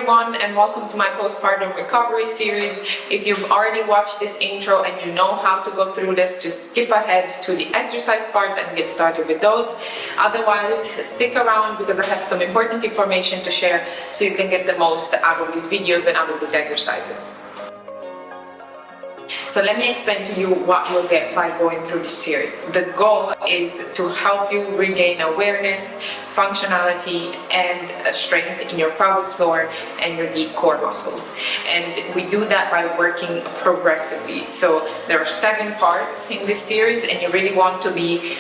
everyone, and welcome to my Postpartum Recovery Series. If you've already watched this intro and you know how to go through this, just skip ahead to the exercise part and get started with those. Otherwise, stick around because I have some important information to share so you can get the most out of these videos and out of these exercises. So let me explain to you what you'll get by going through this series. The goal is to help you regain awareness, functionality, and strength in your pelvic floor and your deep core muscles. And we do that by working progressively. So there are 7 parts in this series, and you really want to be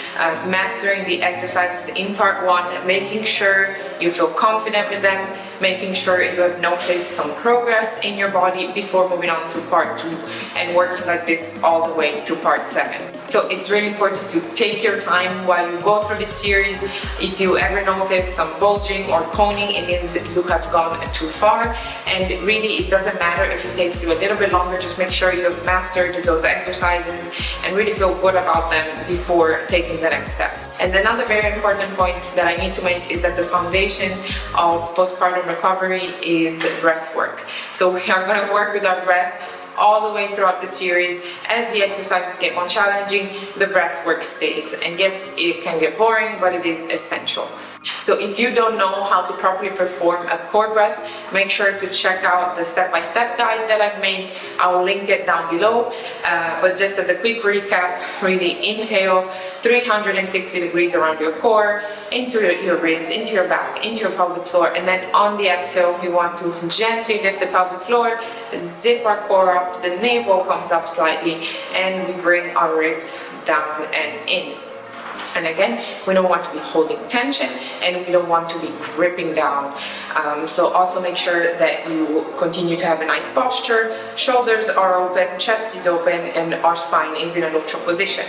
mastering the exercises in part 1, making sure you feel confident with them, making sure you have noticed some progress in your body before moving on to part 2 and working like this all the way through part 7. So it's really important to take your time while you go through this series. If you ever notice some bulging or coning, it means you have gone too far, and really it doesn't matter if it takes you a little bit longer. Just make sure you have mastered those exercises and really feel good about them before taking the next step. And another very important point that I need to make is that the foundation of postpartum recovery is breath work. So we are going to work with our breath all the way throughout the series. As the exercises get more challenging, the breath work stays. And yes, it can get boring, but it is essential. So if you don't know how to properly perform a core breath, make sure to check out the step-by-step guide that I've made. I'll link it down below. But just as a quick recap, really inhale 360 degrees around your core, into your ribs, into your back, into your pelvic floor, and then on the exhale, we want to gently lift the pelvic floor, zip our core up, the navel comes up slightly, and we bring our ribs down and in. And again, we don't want to be holding tension, and we don't want to be gripping down. So also make sure that you continue to have a nice posture. Shoulders are open, chest is open, and our spine is in a neutral position.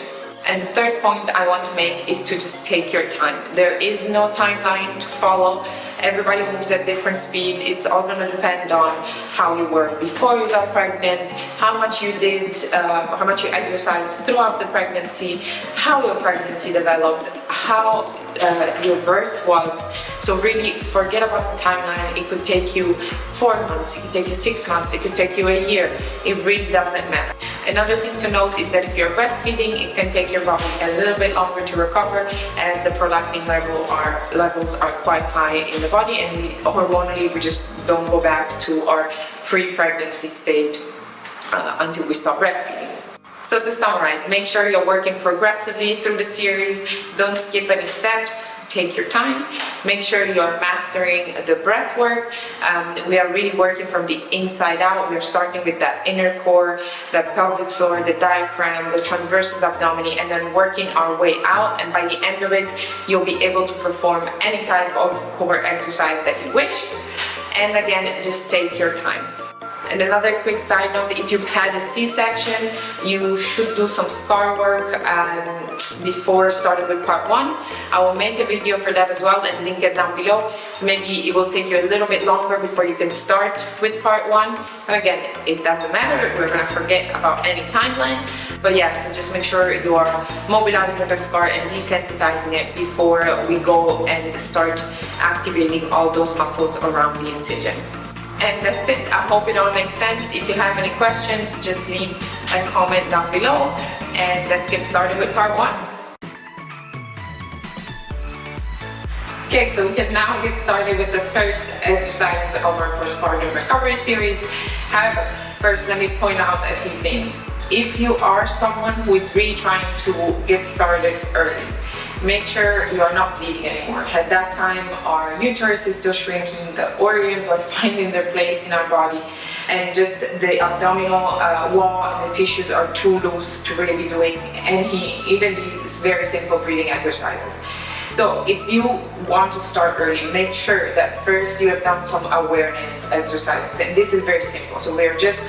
And the third point I want to make is to just take your time. There is no timeline to follow. Everybody moves at different speed. It's all going to depend on how you were before you got pregnant, how much you did, how much you exercised throughout the pregnancy, how your pregnancy developed, how your birth was. So really forget about the timeline. It could take you 4 months, it could take you 6 months, it could take you a year. It really doesn't matter. Another thing to note is that if you're breastfeeding, it can take your body a little bit longer to recover, as the prolactin levels are quite high in the body, and hormonally we just don't go back to our pre-pregnancy state until we stop breastfeeding. So to summarize, make sure you're working progressively through the series. Don't skip any steps. Take your time. Make sure you're mastering the breath work. We are really working from the inside out. We're starting with that inner core, the pelvic floor, the diaphragm, the transversus abdomen, and then working our way out. And by the end of it, you'll be able to perform any type of core exercise that you wish. And again, just take your time. And another quick side note, if you've had a C-section, you should do some scar work before starting with part 1. I will make a video for that as well and link it down below. So maybe it will take you a little bit longer before you can start with part 1. But again, it doesn't matter. We're going to forget about any timeline. But yeah, so just make sure you are mobilizing the scar and desensitizing it before we go and start activating all those muscles around the incision. And that's it. I hope it all makes sense. If you have any questions, just leave a comment down below, and let's get started with part 1. Okay, so we can now get started with the first exercises of our postpartum recovery series. However, first let me point out a few things. If you are someone who is really trying to get started early, make sure you are not bleeding anymore. At that time, our uterus is still shrinking, the organs are finding their place in our body, and just the abdominal wall and the tissues are too loose to really be doing even these very simple breathing exercises. So if you want to start early, make sure that first you have done some awareness exercises. And this is very simple. So we're just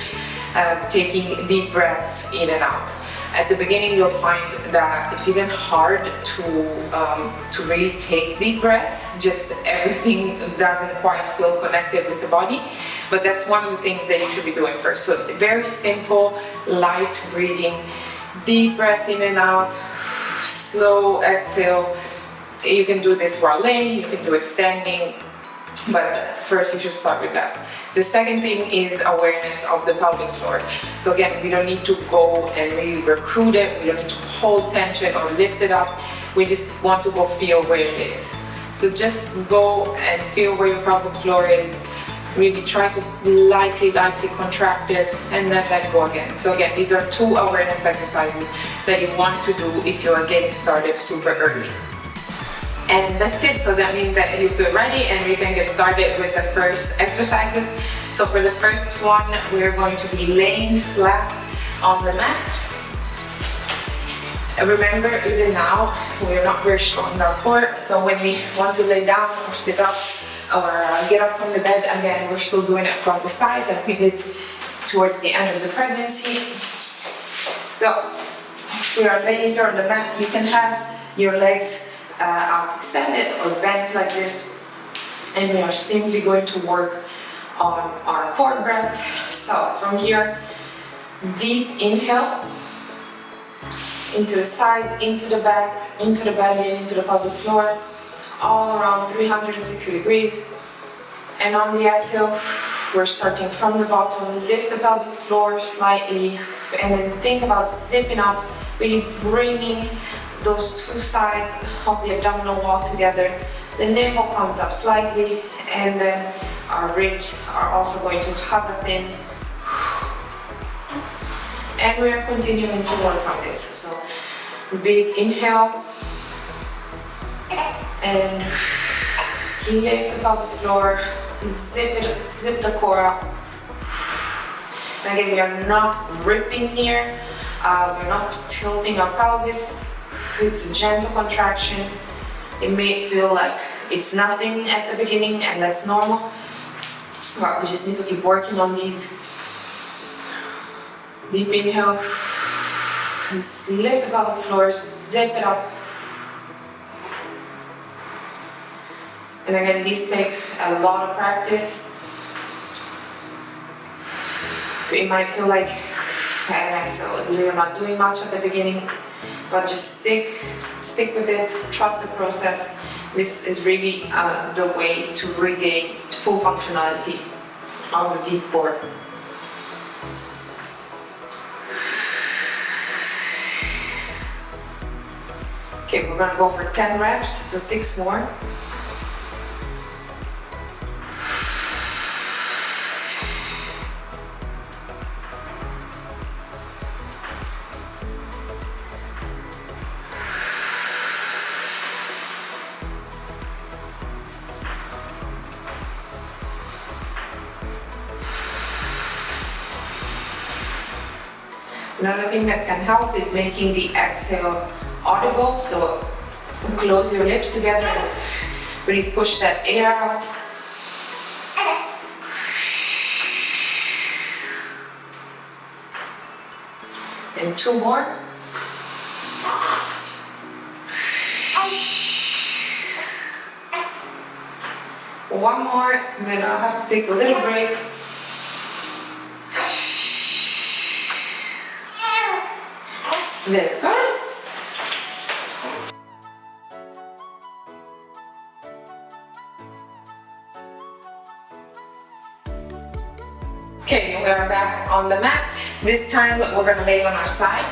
taking deep breaths in and out. At the beginning, you'll find that it's even hard to really take deep breaths. Just everything doesn't quite feel connected with the body. But that's one of the things that you should be doing first. So very simple, light breathing, deep breath in and out, slow exhale. You can do this while laying, you can do it standing. But first you should start with that. The second thing is awareness of the pelvic floor. So again, we don't need to go and really recruit it. We don't need to hold tension or lift it up. We just want to go feel where it is. So just go and feel where your pelvic floor is. Really try to lightly contract it and then let go again. So again, these are 2 awareness exercises that you want to do if you are getting started super early. And that's it. So that means that you feel ready and we can get started with the first exercises. So for the first one, we're going to be laying flat on the mat. And remember, even now, we're not very strong in our core. So when we want to lay down or sit up or get up from the bed, again, we're still doing it from the side like we did towards the end of the pregnancy. So we are laying here on the mat. You can have your legs out extended or bent like this, and we are simply going to work on our core breath. So from here, deep inhale into the sides, into the back, into the belly, and into the pelvic floor, all around 360 degrees. And on the exhale, we're starting from the bottom, lift the pelvic floor slightly, and then think about zipping up, really bringing those 2 sides of the abdominal wall together. The navel comes up slightly, and then our ribs are also going to hug us in. And we are continuing to work on this. So big inhale, and lift the pelvic floor, zip the core up. And again, we are not gripping here, we're not tilting our pelvis. It's a gentle contraction. It may feel like it's nothing at the beginning, and that's normal, but we just need to keep working on these. Deep inhale, lift the pelvic floor, zip it up. And again, these take a lot of practice. It might feel like an exhale, you're not doing much at the beginning, but just stick with it, trust the process. This is really the way to regain full functionality of the deep core. Okay, we're gonna go for 10 reps, so 6 more. Another thing that can help is making the exhale audible, so close your lips together and really push that air out. And 2 more. One more, and then I'll have to take a little break. Very good. Okay, we are back on the mat. This time we're going to lay on our side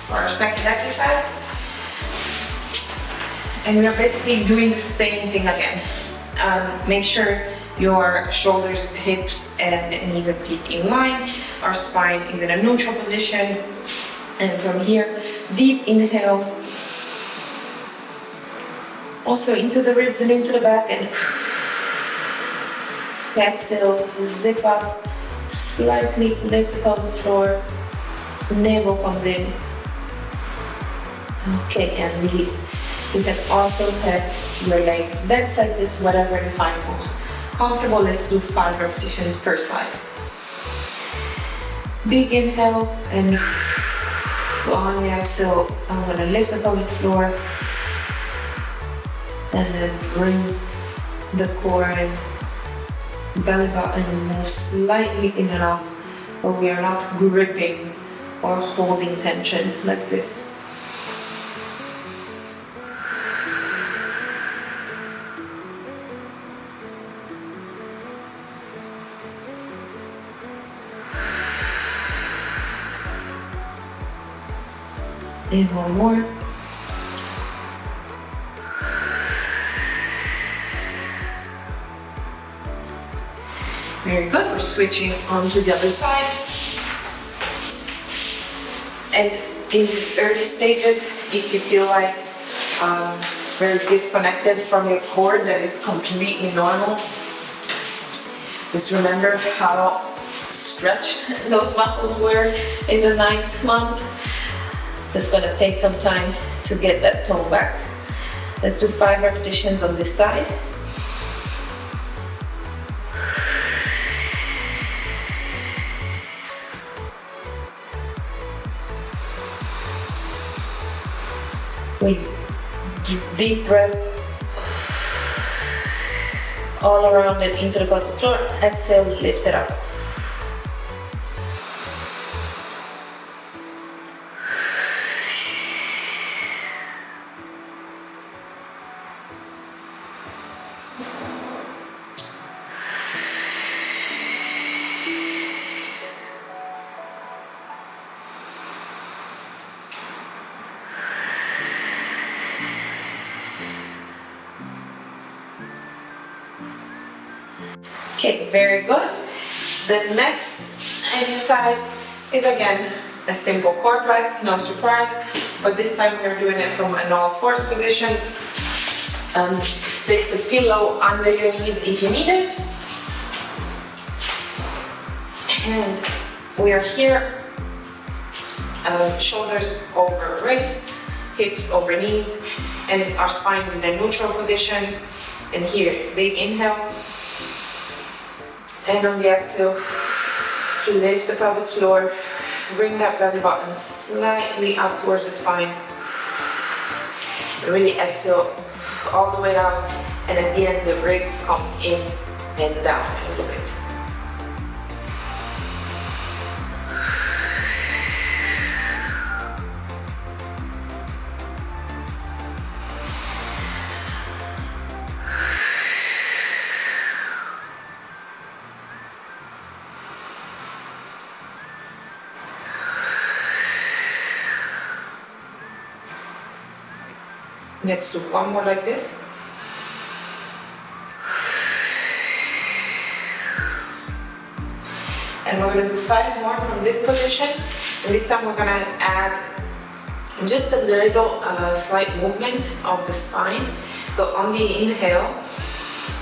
for our second exercise. And we are basically doing the same thing again. Make sure your shoulders, hips, and knees and feet in line. Our spine is in a neutral position. And from here, deep inhale, also into the ribs and into the back, and exhale, zip up, slightly lift the pelvic floor, navel comes in. Okay, and release. You can also have your legs bent like this, whatever you find most comfortable. Let's do 5 repetitions per side. Big inhale, and on the exhale, I'm going to lift the pelvic floor and then bring the core and belly button and move slightly in and out, but we are not gripping or holding tension like this. And one more. Very good. We're switching on to the other side. And in these early stages, if you feel like very disconnected from your core, that is completely normal. Just remember how stretched those muscles were in the 9th month. So it's gonna take some time to get that tone back. Let's do 5 repetitions on this side. With deep breath all around and into the pelvic floor. Exhale, lift it up. Okay, very good. The next exercise is again a simple core breath, no surprise, but this time we're doing it from an all-fours position. Place the pillow under your knees if you need it. And we are here, shoulders over wrists, hips over knees, and our spine is in a neutral position. And here, big inhale. And on the exhale, lift the pelvic floor, bring that belly button slightly up towards the spine. Really exhale all the way out, and at the end the ribs come in and down a little bit. Let's do one more like this. And we're going to do 5 more from this position. And this time we're going to add just a little slight movement of the spine. So on the inhale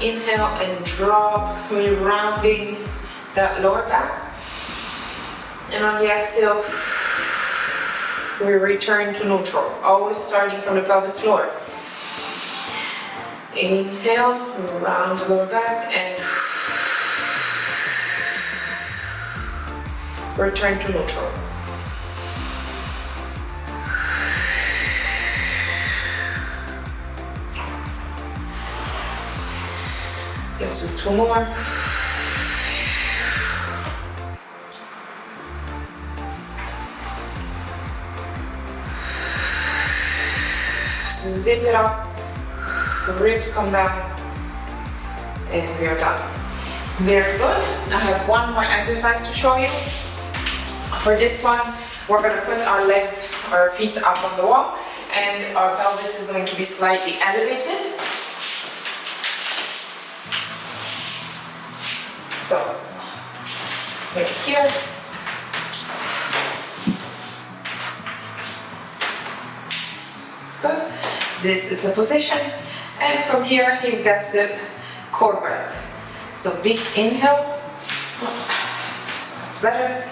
and drop, really rounding that lower back. And on the exhale, we return to neutral, always starting from the pelvic floor. Inhale, round the lower back, and return to neutral. Let's do 2 more. Zip it up, the ribs come down, and we are done. Very good. I have one more exercise to show you. For this one, we're going to put our legs, our feet up on the wall, and our pelvis is going to be slightly elevated. So, right here. It's good. This is the position, and from here you guessed it, core breath. So big inhale, so that's better,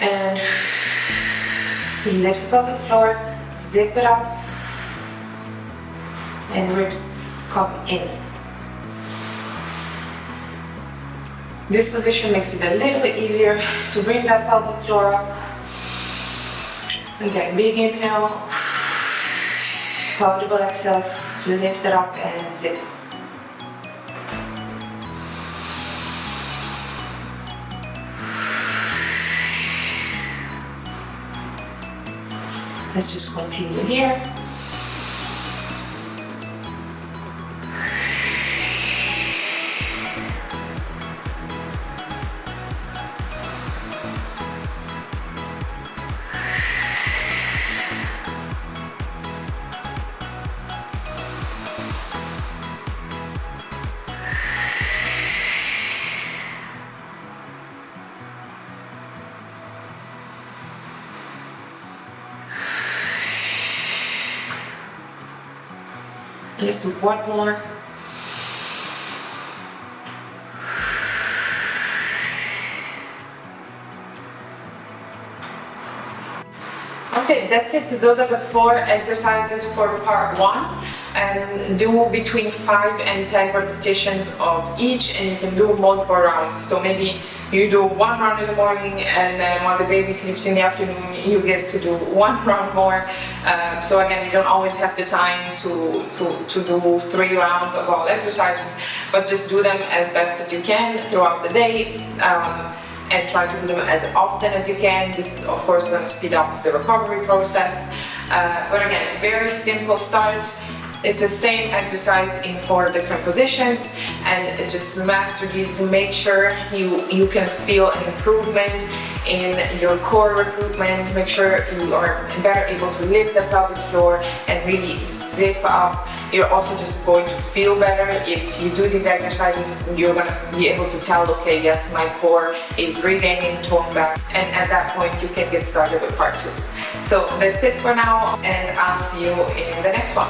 and we lift the pelvic floor, zip it up, and ribs come in. This position makes it a little bit easier to bring that pelvic floor up. Again, big inhale. Audible exhale, lift it up and zip. Let's just continue here. Let's do one more. Okay, that's it. Those are the 4 exercises for part 1, and do between 5 and 10 repetitions of each, and you can do multiple rounds. So maybe you do 1 round in the morning, and then while the baby sleeps in the afternoon, you get to do 1 round more. So again, you don't always have the time to do 3 rounds of all exercises, but just do them as best as you can throughout the day. And try to do them as often as you can. This is of course going to speed up the recovery process. But again, very simple start. It's the same exercise in 4 different positions, and just master these. Make sure you can feel an improvement in your core recruitment. Make sure you are better able to lift the pelvic floor and really zip up. You're also just going to feel better. If you do these exercises, you're going to be able to tell, okay, yes, my core is regaining tone back, and at that point you can get started with part 2. So that's it for now, and I'll see you in the next one.